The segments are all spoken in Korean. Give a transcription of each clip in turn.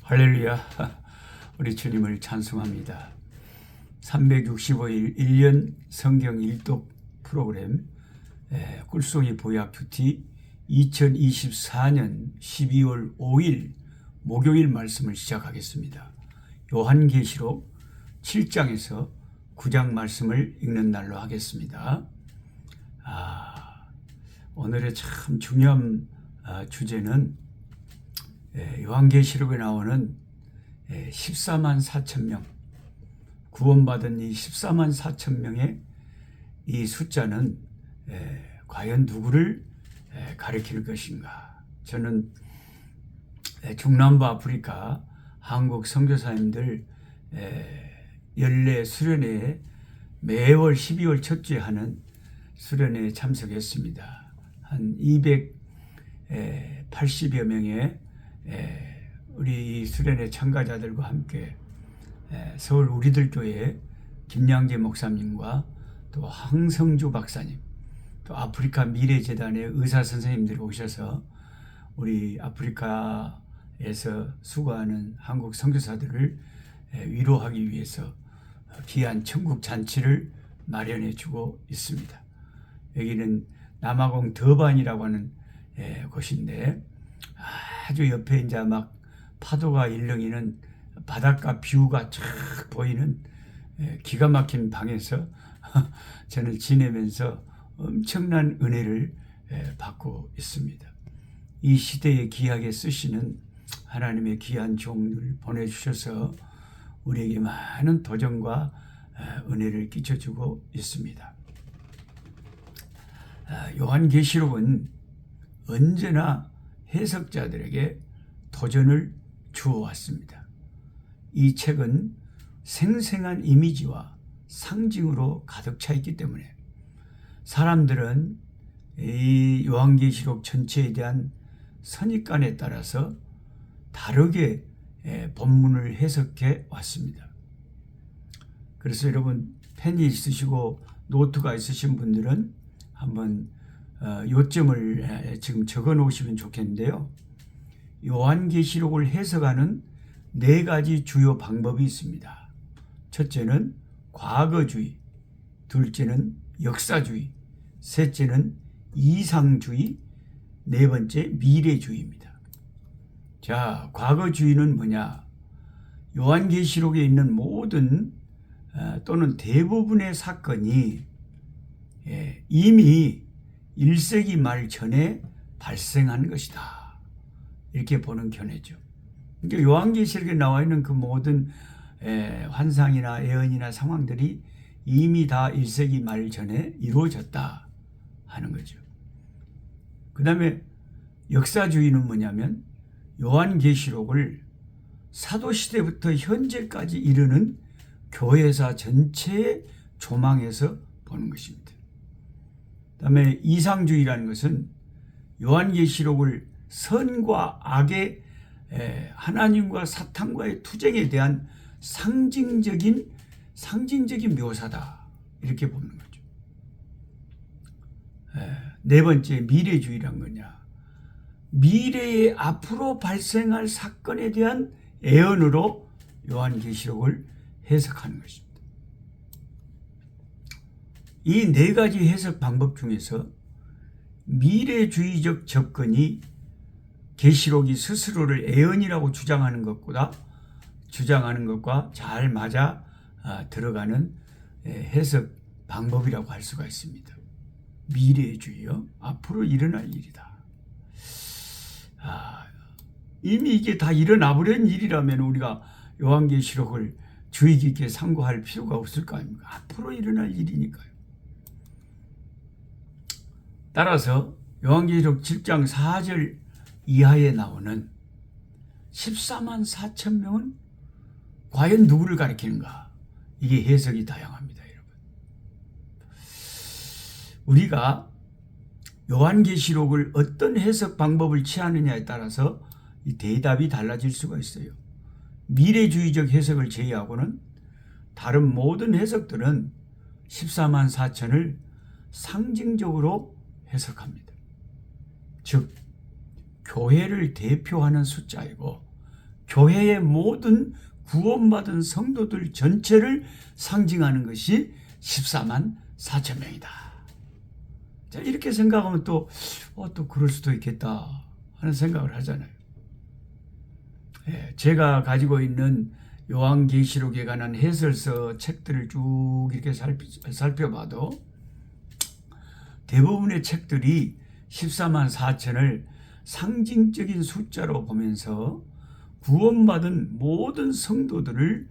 할렐루야. 우리 주님을 찬송합니다. 365일 1년 성경 일독 프로그램 꿀송이 보약 큐티 2024년 12월 5일 목요일 말씀을 시작하겠습니다. 요한계시록 7장에서 9장 말씀을 읽는 날로 하겠습니다. 오늘의 참 중요한 주제는 요한계시록에 나오는 14만 4천 명, 구원받은 이 14만 4천 명의 이 숫자는 과연 누구를 가리킬 것인가? 저는 중남부 아프리카 한국 선교사님들 연례 수련회에 매월 12월 첫 주에 하는 수련회에 참석했습니다. 한 280여 명의 우리 수련회 참가자들과 함께 서울 우리들 교회 김양재 목사님과 또 황성주 박사님, 또 아프리카 미래재단의 의사 선생님들이 오셔서 우리 아프리카에서 수고하는 한국 선교사들을 위로하기 위해서 귀한 천국 잔치를 마련해 주고 있습니다. 여기는 남아공 더반이라고 하는 곳인데 아주 옆에 이제 막 파도가 일렁이는 바닷가 뷰가 쫙 보이는 기가 막힌 방에서 저는 지내면서 엄청난 은혜를 받고 있습니다. 이 시대에 귀하게 쓰시는 하나님의 귀한 종을 보내주셔서 우리에게 많은 도전과 은혜를 끼쳐주고 있습니다. 요한계시록은 언제나 해석자들에게 도전을 주어왔습니다. 이 책은 생생한 이미지와 상징으로 가득 차 있기 때문에 사람들은 이 요한계시록 전체에 대한 선입관에 따라서 다르게 본문을 해석해 왔습니다. 그래서 여러분 펜이 있으시고 노트가 있으신 분들은 한번 요점을 지금 적어 놓으시면 좋겠는데요. 요한계시록을 해석하는 4가지 주요 방법이 있습니다. 첫째는 과거주의, 둘째는 역사주의, 셋째는 이상주의, 네 번째 미래주의입니다. 자, 과거주의는 뭐냐? 요한계시록에 있는 모든 또는 대부분의 사건이 이미 1세기 말 전에 발생한 것이다. 이렇게 보는 견해죠. 그러니까 요한계시록에 나와 있는 그 모든 환상이나 예언이나 상황들이 이미 다 1세기 말 전에 이루어졌다 하는 거죠. 그 다음에 역사주의는 뭐냐면 요한계시록을 사도시대부터 현재까지 이르는 교회사 전체의 조망에서 보는 것입니다. 그 다음에 이상주의라는 것은 요한계시록을 선과 악의 하나님과 사탄과의 투쟁에 대한 상징적인 묘사다. 이렇게 보는 거죠. 네 번째 미래주의란 거냐. 미래에 앞으로 발생할 사건에 대한 예언으로 요한계시록을 해석하는 것입니다. 이 4가지 해석 방법 중에서 미래주의적 접근이 계시록이 스스로를 예언이라고 주장하는 것과 잘 맞아 들어가는 해석 방법이라고 할 수가 있습니다. 미래주의요? 앞으로 일어날 일이다. 이미 이게 다 일어나 버린 일이라면 우리가 요한계시록을 주의 깊게 상고할 필요가 없을 거 아닙니까? 앞으로 일어날 일이니까요. 따라서 요한계시록 7장 4절 이하에 나오는 14만 4천 명은 과연 누구를 가리키는가? 이게 해석이 다양합니다, 여러분. 우리가 요한계시록을 어떤 해석 방법을 취하느냐에 따라서 이 대답이 달라질 수가 있어요. 미래주의적 해석을 제외하고는 다른 모든 해석들은 14만 4천을 상징적으로 해석합니다. 즉 교회를 대표하는 숫자이고 교회의 모든 구원받은 성도들 전체를 상징하는 것이 14만 4천 명이다. 자, 이렇게 생각하면 또 그럴 수도 있겠다 하는 생각을 하잖아요. 제가 가지고 있는 요한계시록에 관한 해설서 책들을 쭉 이렇게 살펴봐도 대부분의 책들이 14만 4천을 상징적인 숫자로 보면서 구원받은 모든 성도들을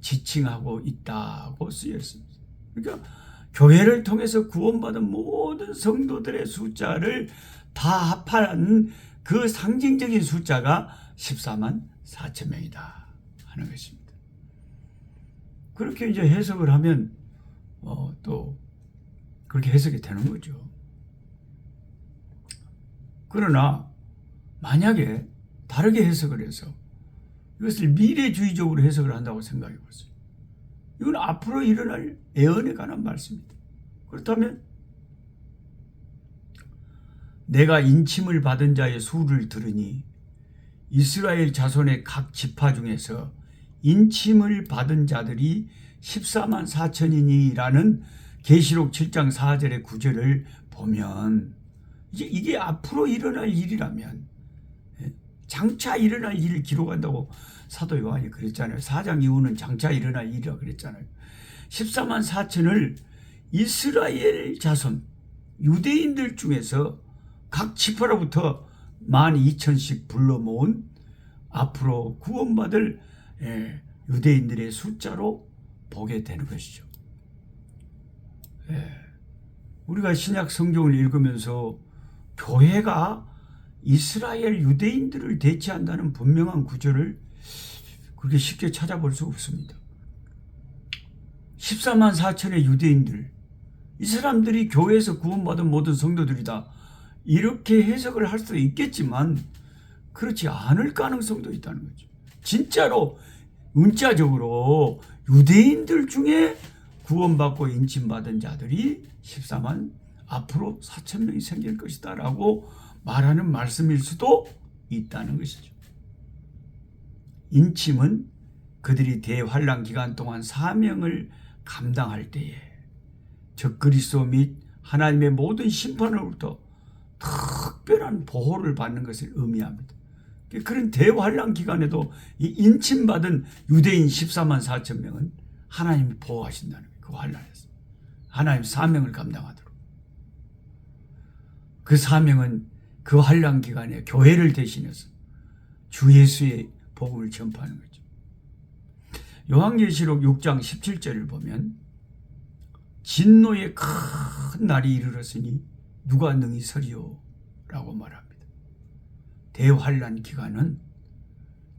지칭하고 있다고 쓰였습니다. 그러니까 교회를 통해서 구원받은 모든 성도들의 숫자를 다 합한 그 상징적인 숫자가 14만 4천 명이다 하는 것입니다. 그렇게 이제 해석을 하면 또 그렇게 해석이 되는 거죠. 그러나 만약에 다르게 해석을 해서 이것을 미래주의적으로 해석을 한다고 생각해 보세요. 이건 앞으로 일어날 예언에 관한 말씀입니다. 그렇다면 내가 인침을 받은 자의 수를 들으니 이스라엘 자손의 각 지파 중에서 인침을 받은 자들이 14만 4천이니 라는 계시록 7장 4절의 구절을 보면 이게 앞으로 일어날 일이라면 장차 일어날 일을 기록한다고 사도 요한이 그랬잖아요. 4장 이후는 장차 일어날 일이라고 그랬잖아요. 14만 4천을 이스라엘 자손 유대인들 중에서 각 지파로부터 12,000씩 불러 모은 앞으로 구원받을 유대인들의 숫자로 보게 되는 것이죠. 우리가 신약 성경을 읽으면서 교회가 이스라엘 유대인들을 대체한다는 분명한 구절을 그렇게 쉽게 찾아볼 수 없습니다. 14만 4천의 유대인들, 이 사람들이 교회에서 구원받은 모든 성도들이다. 이렇게 해석을 할 수도 있겠지만 그렇지 않을 가능성도 있다는 거죠. 진짜로 문자적으로 유대인들 중에 구원받고 인침받은 자들이 14만 앞으로 4천 명이 생길 것이다 라고 말하는 말씀일 수도 있다는 것이죠. 인침은 그들이 대환란 기간 동안 사명을 감당할 때에 적그리스도 및 하나님의 모든 심판으로부터 특별한 보호를 받는 것을 의미합니다. 그런 대환란 기간에도 이 인침받은 유대인 14만 4천 명은 하나님이 보호하신다는 거예요. 그 환란에서 하나님 사명을 감당하도록. 그 사명은 그 환란 기간에 교회를 대신해서 주 예수의 복음을 전파하는 거죠. 요한계시록 6장 17절을 보면 진노의 큰 날이 이르렀으니 누가 능히 서리요? 라고 말합니다. 대환란 기간은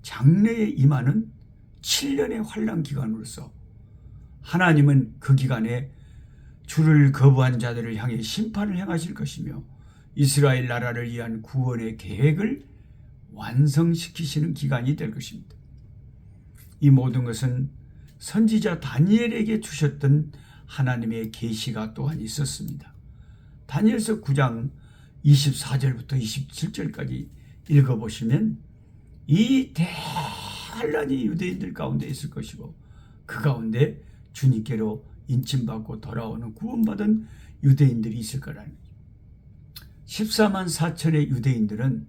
장래에 임하는 7년의 환란 기간으로서 하나님은 그 기간에 주를 거부한 자들을 향해 심판을 행하실 것이며 이스라엘 나라를 위한 구원의 계획을 완성시키시는 기간이 될 것입니다. 이 모든 것은 선지자 다니엘에게 주셨던 하나님의 계시가 또한 있었습니다. 다니엘서 9장 24절부터 27절까지 읽어보시면 이 대환란이 유대인들 가운데 있을 것이고 그 가운데 주님께로 인침받고 돌아오는 구원받은 유대인들이 있을 거라는 거죠. 14만 4천의 유대인들은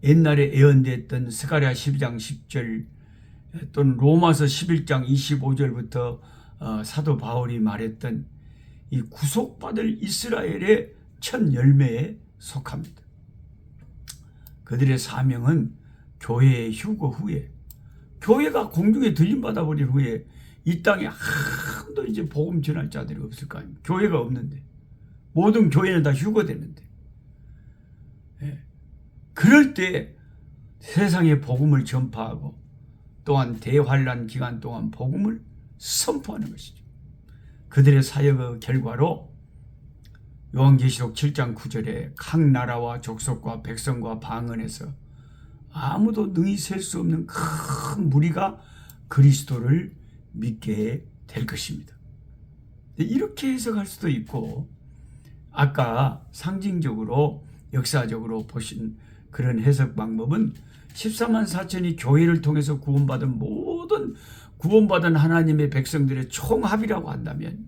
옛날에 예언됐던 스가랴 12장 10절 또는 로마서 11장 25절부터 사도 바울이 말했던 이 구속받을 이스라엘의 첫 열매에 속합니다. 그들의 사명은 교회의 휴거 후에 교회가 공중에 들림받아 버린 후에 이 땅에 한도 이제 복음 전할 자들이 없을 거 아닙니까? 교회가 없는데 모든 교회는 다 휴거됐는데 그럴 때 세상에 복음을 전파하고 또한 대환란 기간 동안 복음을 선포하는 것이죠. 그들의 사역의 결과로 요한계시록 7장 9절에 각 나라와 족속과 백성과 방언에서 아무도 능히 셀 수 없는 큰 무리가 그리스도를 믿게 될 것입니다. 이렇게 해석할 수도 있고 아까 상징적으로 역사적으로 보신 그런 해석 방법은 14만 4천이 교회를 통해서 구원받은 하나님의 백성들의 총합이라고 한다면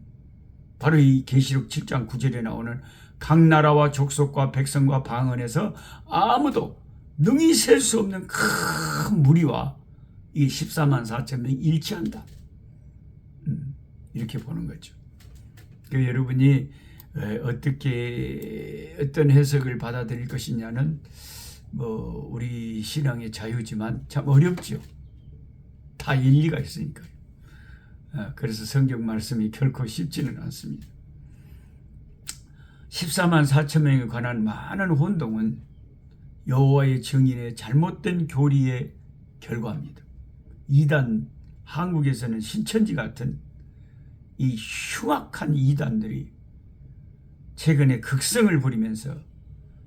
바로 이 계시록 7장 9절에 나오는 각 나라와 족속과 백성과 방언에서 아무도 능히 셀 수 없는 큰 무리와 이 14만 4천 명이 일치한다. 이렇게 보는 거죠. 여러분이 어떤 해석을 받아들일 것이냐는 우리 신앙의 자유지만 참 어렵죠. 다 일리가 있으니까요. 그래서 성경 말씀이 결코 쉽지는 않습니다. 14만 4천 명에 관한 많은 혼동은 여호와의 증인의 잘못된 교리의 결과입니다. 이단, 한국에서는 신천지 같은 이 흉악한 이단들이 최근에 극성을 부리면서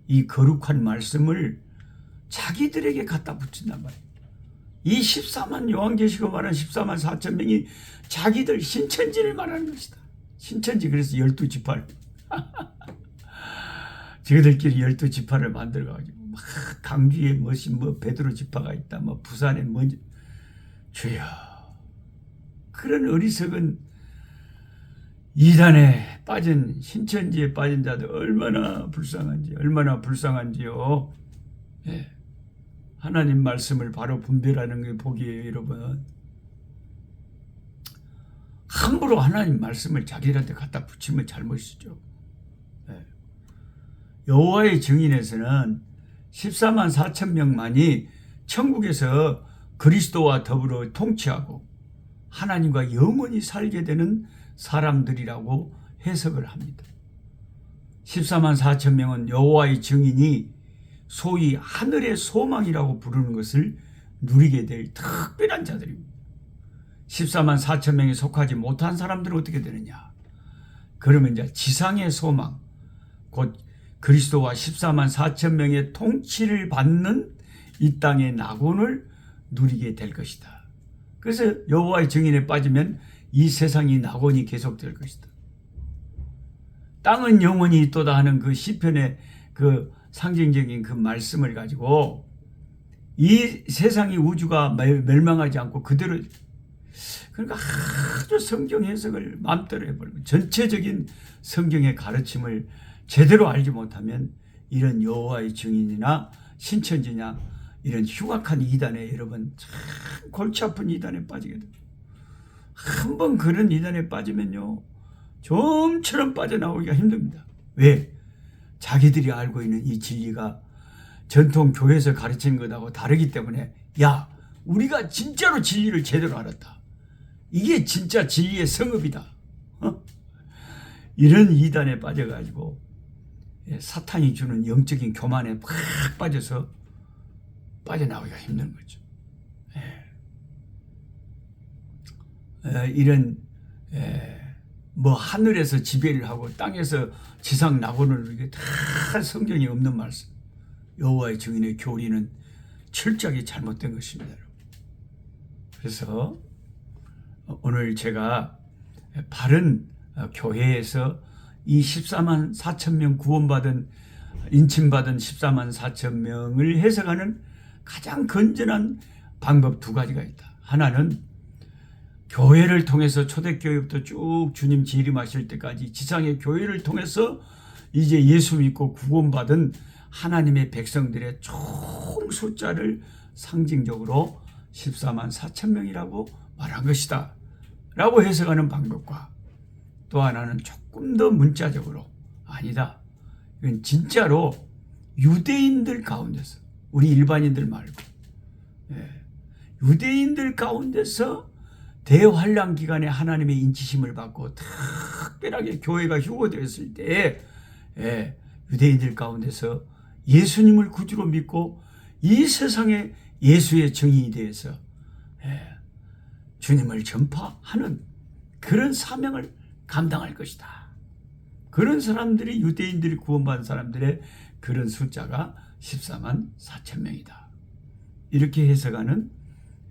이 거룩한 말씀을 자기들에게 갖다 붙인단 말이에요. 이 14만 요한계시록 말한 14만 4천 명이 자기들 신천지를 말하는 것이다. 신천지 그래서 12지파를 저희들끼리 12지파를 만들어가지고 막 강주에 베드로 지파가 있다. 부산에 주여, 그런 어리석은 이단에 빠진 신천지에 빠진 자들 얼마나 불쌍한지요. 예. 하나님 말씀을 바로 분별하는 게 복이에요, 여러분. 함부로 하나님 말씀을 자기들한테 갖다 붙이면 잘못이죠. 예. 여호와의 증인에서는 14만 4천 명만이 천국에서 그리스도와 더불어 통치하고 하나님과 영원히 살게 되는 사람들이라고 해석을 합니다. 14만 4천 명은 여호와의 증인이 소위 하늘의 소망이라고 부르는 것을 누리게 될 특별한 자들입니다. 14만 4천 명에 속하지 못한 사람들은 어떻게 되느냐? 그러면 이제 지상의 소망, 곧 그리스도와 14만 4천 명의 통치를 받는 이 땅의 낙원을 누리게 될 것이다. 그래서 여호와의 증인에 빠지면 이 세상이 낙원이 계속될 것이다. 땅은 영원히 있도다 하는 그 시편의 그 상징적인 그 말씀을 가지고 이 세상이 우주가 멸망하지 않고 그대로, 그러니까 아주 성경 해석을 마음대로 해버리고 전체적인 성경의 가르침을 제대로 알지 못하면 이런 여호와의 증인이나 신천지냐 이런 흉악한 이단에 여러분 참 골치 아픈 이단에 빠지게 됩니다. 한번 그런 이단에 빠지면요 좀처럼 빠져나오기가 힘듭니다. 왜? 자기들이 알고 있는 이 진리가 전통 교회에서 가르치는 것하고 다르기 때문에, 야, 우리가 진짜로 진리를 제대로 알았다. 이게 진짜 진리의 성읍이다. 이런 이단에 빠져가지고 사탄이 주는 영적인 교만에 팍 빠져서 빠져나오기가 힘든 거죠. 이런 하늘에서 지배를 하고 땅에서 지상 낙원을 이게 다 성경에 없는 말씀. 여호와의 증인의 교리는 철저하게 잘못된 것입니다. 그래서 오늘 제가 바른 교회에서 이 14만 4천 명 구원받은 인침받은 14만 4천 명을 해석하는 가장 건전한 방법 두 가지가 있다. 하나는 교회를 통해서 초대교회부터 쭉 주님 재림하실 때까지 지상의 교회를 통해서 이제 예수 믿고 구원받은 하나님의 백성들의 총 숫자를 상징적으로 14만 4천 명이라고 말한 것이다 라고 해석하는 방법과, 또 하나는 조금 더 문자적으로 아니다, 이건 진짜로 유대인들 가운데서, 우리 일반인들 말고 유대인들 가운데서 대환란 기간에 하나님의 인치심을 받고 특별하게 교회가 휴거되었을 때 유대인들 가운데서 예수님을 구주로 믿고 이 세상에 예수의 증인이 되어서 주님을 전파하는 그런 사명을 감당할 것이다. 그런 사람들이, 유대인들이 구원받은 사람들의 그런 숫자가 14만 4천 명이다. 이렇게 해석하는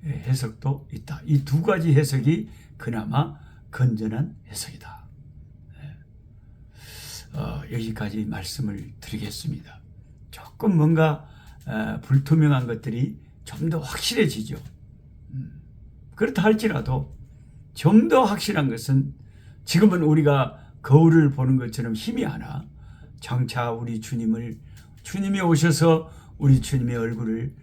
해석도 있다. 이 두 가지 해석이 그나마 건전한 해석이다. 여기까지 말씀을 드리겠습니다. 조금 뭔가 불투명한 것들이 좀 더 확실해지죠. 그렇다 할지라도 좀 더 확실한 것은 지금은 우리가 거울을 보는 것처럼 힘이 하나 장차 우리 주님이 오셔서 우리 주님의 얼굴을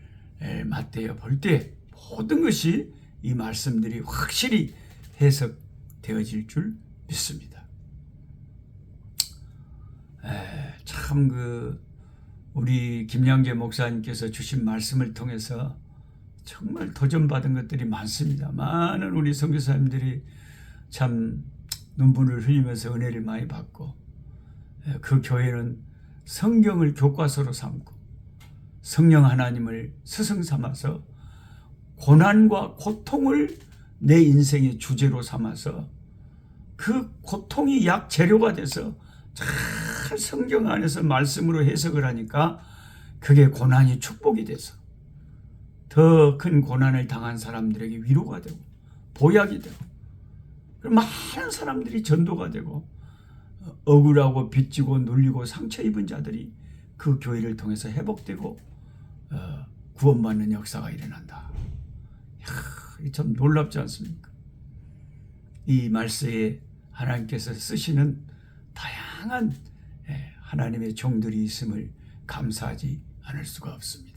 맞대어 볼 때 모든 것이 이 말씀들이 확실히 해석되어질 줄 믿습니다. 참 우리 김양재 목사님께서 주신 말씀을 통해서 정말 도전받은 것들이 많습니다. 많은 우리 선교사님들이 참 눈물을 흘리면서 은혜를 많이 받고 그 교회는 성경을 교과서로 삼고 성령 하나님을 스승 삼아서 고난과 고통을 내 인생의 주제로 삼아서 그 고통이 약 재료가 돼서 잘 성경 안에서 말씀으로 해석을 하니까 그게 고난이 축복이 돼서 더 큰 고난을 당한 사람들에게 위로가 되고 보약이 되고 많은 사람들이 전도가 되고 억울하고 빚지고 눌리고 상처 입은 자들이 그 교회를 통해서 회복되고 구원받는 역사가 일어난다. 참 놀랍지 않습니까? 이 말씀에 하나님께서 쓰시는 다양한 하나님의 종들이 있음을 감사하지 않을 수가 없습니다.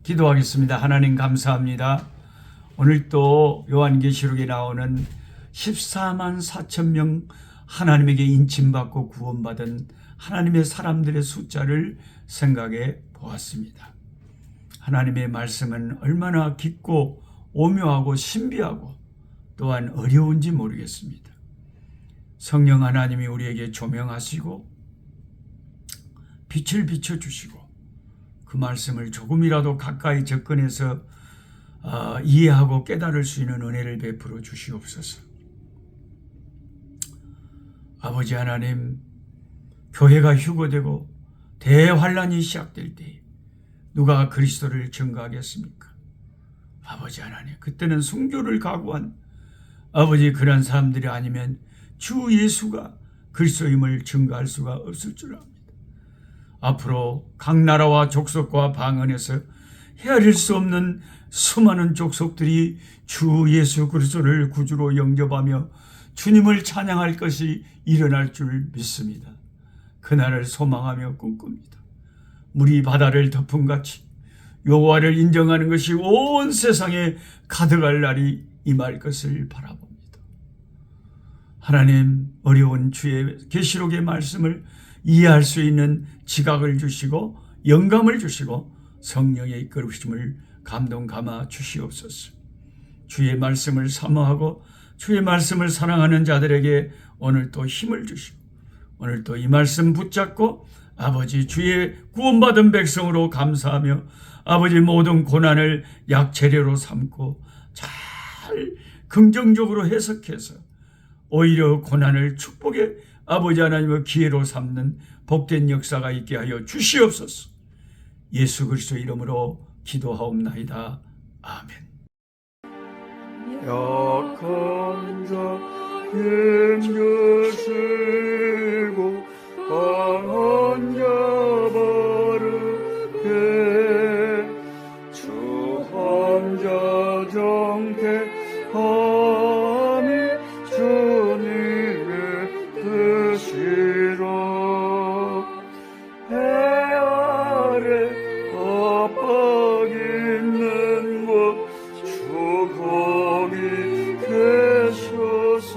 기도하겠습니다. 하나님 감사합니다. 오늘 또 요한계시록에 나오는 14만 4천 명 하나님에게 인침받고 구원받은 하나님의 사람들의 숫자를 생각해 보았습니다. 하나님의 말씀은 얼마나 깊고 오묘하고 신비하고 또한 어려운지 모르겠습니다. 성령 하나님이 우리에게 조명하시고 빛을 비춰주시고 그 말씀을 조금이라도 가까이 접근해서 이해하고 깨달을 수 있는 은혜를 베풀어 주시옵소서. 아버지 하나님, 교회가 휴거되고 대환란이 시작될 때 누가 그리스도를 증거하겠습니까? 아버지 하나님, 그때는 순교를 각오한 아버지 그런 사람들이 아니면 주 예수가 그리스도임을 증거할 수가 없을 줄 압니다. 앞으로 각 나라와 족속과 방언에서 헤아릴 수 없는 수많은 족속들이 주 예수 그리스도를 구주로 영접하며 주님을 찬양할 것이 일어날 줄 믿습니다. 그날을 소망하며 꿈꿉니다. 물이 바다를 덮음같이 여호와를 인정하는 것이 온 세상에 가득할 날이 임할 것을 바라봅니다. 하나님, 어려운 주의 계시록의 말씀을 이해할 수 있는 지각을 주시고 영감을 주시고 성령의 이끌으심을 감동 감아 주시옵소서. 주의 말씀을 사모하고 주의 말씀을 사랑하는 자들에게 오늘 또 힘을 주시고 오늘 또 이 말씀 붙잡고 아버지 주의 구원받은 백성으로 감사하며 아버지 모든 고난을 약재료로 삼고 잘 긍정적으로 해석해서 오히려 고난을 축복의 아버지 하나님의 기회로 삼는 복된 역사가 있게 하여 주시옵소서. 예수 그리스도 이름으로 기도하옵나이다. 아멘. 약한 자 힘주시고 강한 자 바르게 주 함자 정태함이 주님의 뜻이라. 해 아래 압박 있는 곳 주 거기 계셔서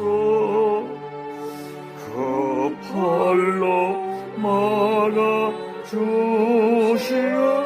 그 팔로 막아 주시옵소서.